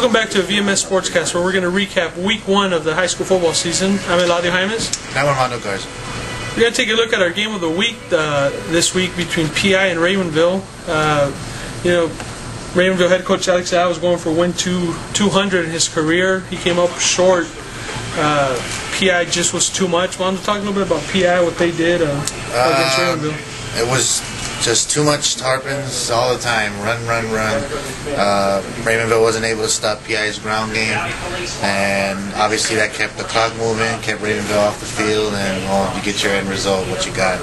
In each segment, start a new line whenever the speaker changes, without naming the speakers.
Welcome back to VMSports Cast, where we're going to recap Week 1 of the high school football season. I'm Eladio Jaimes.
I'm Armando Garza.
We're going to take a look at our game of the week this week between PI and Raymondville. Raymondville head coach Alex Al was going for win 200 in his career. He came up short. PI just was too much. Well, I'm talking a little bit about PI, what they did against Raymondville.
It was just too much Tarpons all the time. Run. Raymondville wasn't able to stop PI's ground game, and obviously that kept the clock moving, kept Raymondville off the field, and you get your end result, what you got.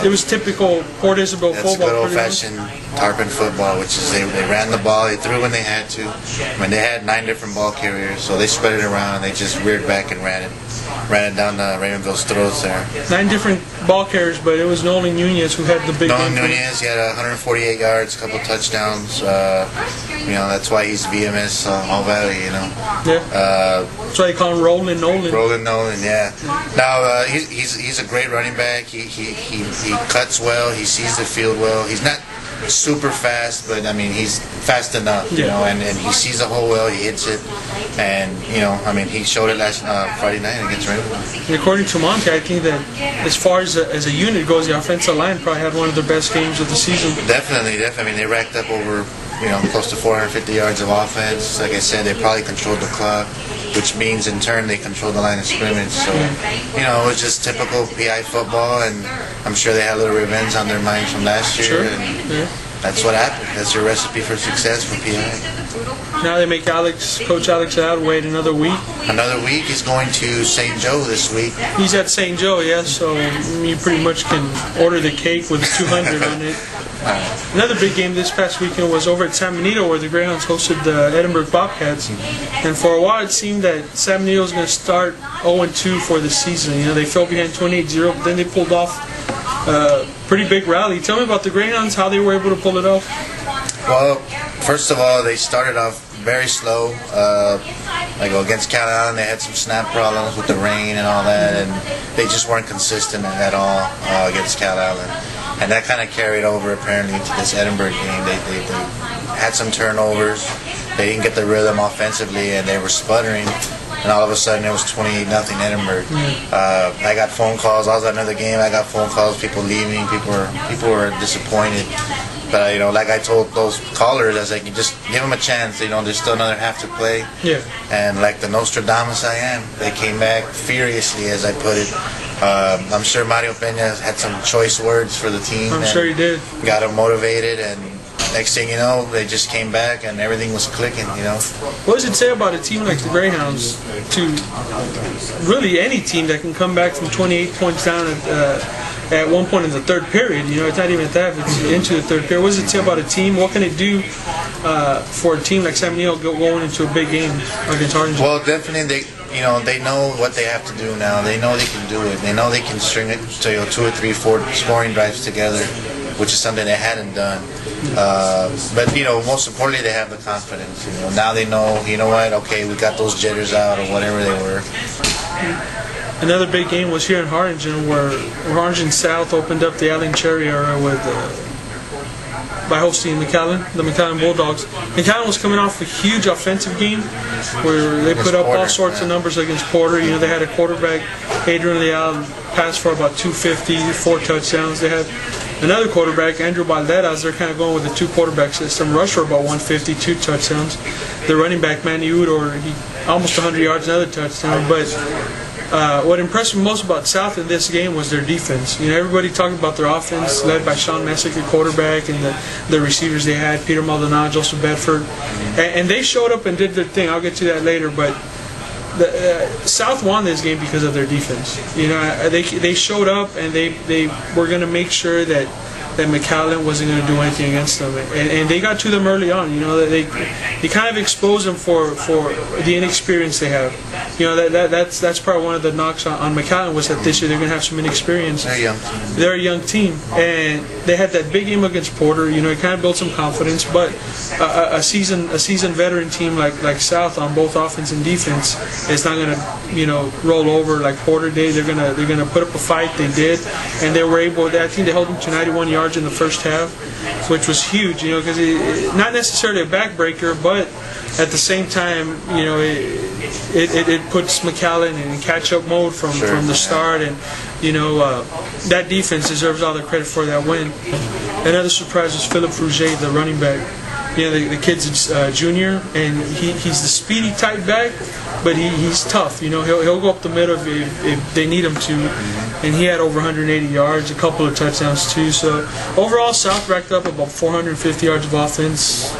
It was typical Port Isabel football.
It's good old-fashioned Tarpon football, which is they ran the ball, they threw when they had to. I mean, they had 9 different ball carriers, so they spread it around, and they just reared back and ran it down Raymondville's throats there.
9 different ball carriers, but it was Nolan Nunez who had the big
Nolan Nunez, he had 148 yards, a couple touchdowns. That's why he's VMS All Valley,
Yeah. That's why they call him Rolling Nolan.
Rolling Nolan, yeah. Now, he's a great running back. He cuts well, he sees the field well. He's not super fast, but I mean he's fast enough, and he sees the hole well, he hits it, and he showed it last Friday night against Raymondville.
And according to Monty, I think that as far as a unit goes, the offensive line probably had one of their best games of the season.
Definitely. I mean, they racked up over close to 450 yards of offense. Like I said, they probably controlled the clock, which means in turn they controlled the line of scrimmage. So, it was just typical PI football, and I'm sure they had a little revenge on their minds from last year.
Sure.
And that's what happened. That's your recipe for success for PI.
Now they make Coach Alex out wait another week.
Another week. He's going to St. Joe this week.
He's at St. Joe, yes, so you pretty much can order the cake with 200 on it. Another big game this past weekend was over at San Benito, where the Greyhounds hosted the Edinburgh Bobcats. And for a while it seemed that San Benito was going to start 0-2 for the season. They fell behind 28-0, but then they pulled off a pretty big rally. Tell me about the Greyhounds, how they were able to pull it off.
Well, first of all, they started off very slow. Against Cal Allen, they had some snap problems with the rain and all that, and they just weren't consistent at all against Cal Allen. And that kind of carried over apparently into this Edinburgh game. They had some turnovers. They didn't get the rhythm offensively, and they were sputtering. And all of a sudden, it was 28-0 Edinburgh. I got phone calls. I was at another game. I got phone calls. People leaving. People were disappointed. But like I told those callers, I was like, you just give them a chance. There's still another half to play.
Yeah.
And like the Nostradamus I am, they came back furiously, as I put it. I'm sure Mario Peña had some choice words for the team.
I'm sure he did.
Got them motivated, and next thing you know, they just came back and everything was clicking.
What does it say about a team like the Greyhounds to really any team that can come back from 28 points down at one point in the third period? It's not even at that, it's into the third period. What does it say about a team? What can it do for a team like San Benito going into a big game against Orange?
Well, definitely they know what they have to do now. They know they can do it. They know they can string it to 2 or 3, 4 scoring drives together, which is something they hadn't done. But most importantly, they have the confidence. Now they know. What? Okay, we got those jitters out or whatever they were.
Another big game was here in Harlingen, where Harlingen South opened up the Allen Cherry area by hosting the McAllen Bulldogs. McAllen was coming off a huge offensive game where they put up all sorts of numbers against Porter. They had a quarterback, Adrian Leal, passed for about 250, 4 touchdowns. They had another quarterback, Andrew Balderas. They're kind of going with a 2-quarterback system. Rushed for about 150, 2 touchdowns. The running back, Manny Udor, he almost 100 yards, another touchdown. But what impressed me most about South in this game was their defense. Everybody talked about their offense, led by Sean Messick, the quarterback, and the receivers they had, Peter Maldonado, Joseph Bedford. And they showed up and did their thing. I'll get to that later, but South won this game because of their defense. They showed up, and they were going to make sure that McAllen wasn't going to do anything against them, and they got to them early on. They kind of exposed them for the inexperience they have. That's probably one of the knocks on McAllen, was that this year they're going to have some inexperience.
They're young.
They're a young team, and they had that big game against Porter. It kind of built some confidence, but a seasoned veteran team like South on both offense and defense is not going to roll over like Porter did. They're gonna put up a fight. They did, and they were able. I think they held them to 91 yards. yards in the first half, which was huge, because not necessarily a backbreaker, but at the same time, it puts McAllen in catch-up mode from the start, and that defense deserves all the credit for that win. Another surprise was Philip Rouget, the running back. The kid's a junior, and he's the speedy type back, but he's tough. He'll go up the middle if they need him to, and he had over 180 yards, a couple of touchdowns too. So overall, South racked up about 450 yards of offense,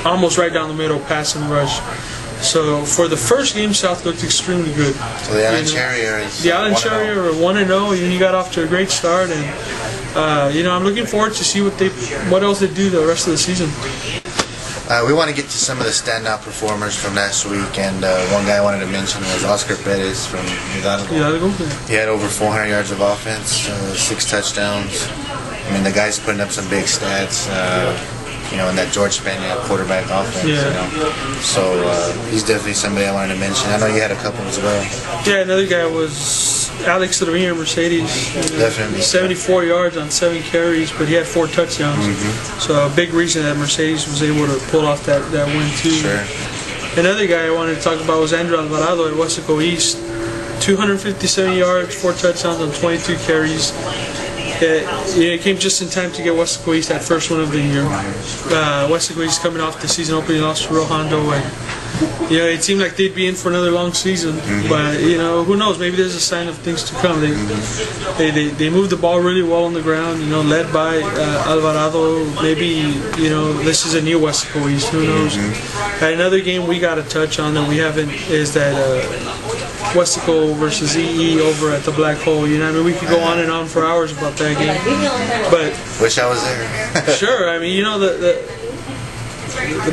almost right down the middle, pass and rush. So for the first game, South looked extremely good.
So the Allen Charrier is
the Allen Charrier are 1-0. You got off to a great start, and I'm looking forward to see what else they do the rest of the season.
We want to get to some of the standout performers from last week, and one guy I wanted to mention was Oscar Perez from Hidalgo. He had over 400 yards of offense, 6 touchdowns. I mean, the guy's putting up some big stats, in that George Pena quarterback offense. So he's definitely somebody I wanted to mention. I know you had a couple as well.
Yeah, another guy was Alex Trevino, Mercedes.
Definitely.
74 yards on 7 carries, but he had 4 touchdowns. So a big reason that Mercedes was able to pull off that win too.
Sure.
Another guy I wanted to talk about was Andrew Alvarado at Wesco East. 257 yards, 4 touchdowns on 22 carries. It came just in time to get Wesco East that first win of the year. Wesco East coming off the season opening loss to Rio Hondo, and it seemed like they'd be in for another long season. But who knows? Maybe there's a sign of things to come. They moved the ball really well on the ground. Led by Alvarado. Maybe this is a new Wesco East. Who knows? Another game we got to touch on that we haven't is that Wesco versus EE over at the Black Hole. We could go on and on for hours about that game. But
wish I was there.
Sure. I mean, the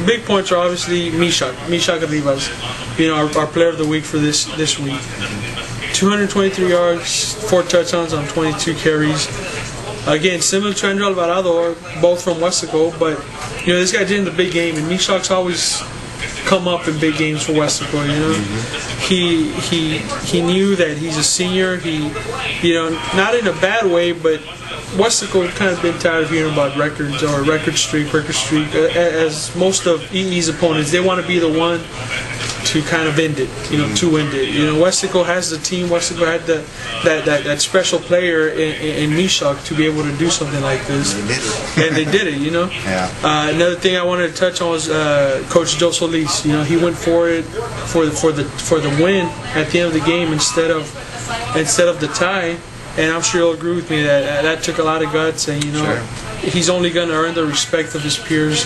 big points are obviously Mishak Rivas, our player of the week for this week. 223 yards, 4 touchdowns on 22 carries. Again, similar to Andrew Alvarado, both from Wesco, but this guy did in the big game, and Mishak's always come up in big games for Wesco. He knew that he's a senior. He, not in a bad way, but Wesco kind of been tired of hearing about records or record streak. As most of EE's opponents, they want to be the one to kind of end it, to end it. Wesco has the team. Wesco had that special player in Mishak to be able to do something like this, and they did it.
Yeah.
Another thing I wanted to touch on was Coach Joe Solis. He went for it for the win at the end of the game instead of the tie. And I'm sure you'll agree with me that took a lot of guts, and he's only going to earn the respect of his peers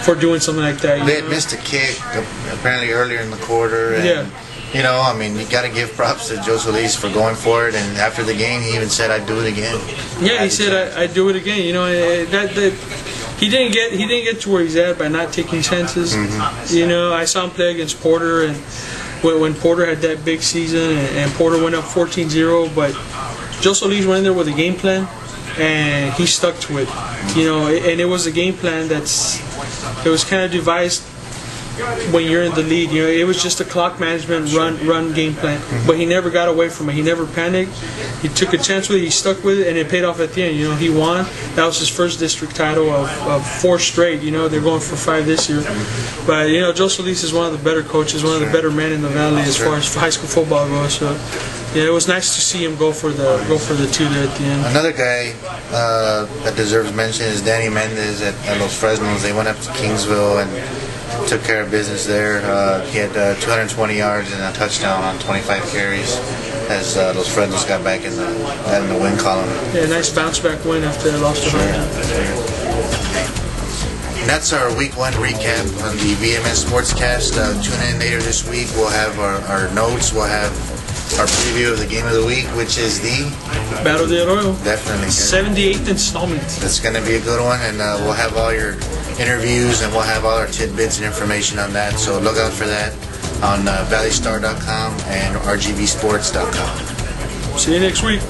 for doing something like that.
They had missed a kick apparently earlier in the quarter, and you got to give props to Joe Solis for going for it. And after the game, he even said, "I'd do it again."
Yeah, he said, "I'd do it again." He didn't get to where he's at by not taking chances. I saw him play against Porter, and when Porter had that big season, and Porter went up 14-0, but Joe Solis went in there with a game plan, and he stuck to it. And it was a game plan it was kind of devised when you're in the lead. It was just a clock management run game plan, but he never got away from it. He never panicked. He took a chance with it. He stuck with it, and it paid off at the end. He won. That was his first district title of 4 straight. They're going for 5 this year. But Joe Solis is one of the better coaches, one of the better men in the valley as far as high school football goes. So it was nice to see him go for the 2 there at the end.
Another guy that deserves mention is Danny Mendez at Los Fresnos. They went up to Kingsville and took care of business there. He had 220 yards and a touchdown on 25 carries as Los Fresnos got back in the win column.
Yeah, nice bounce back win after they lost to
And that's our week 1 recap on the VMS Sports Cast. Tune in later this week. We'll have our notes. We'll have our preview of the game of the week, which is the
Battle de Arroyo.
Definitely.
78th installment.
That's going to be a good one, and we'll have all your interviews, and we'll have all our tidbits and information on that. So look out for that on valleystar.com and rgbsports.com.
See you next week.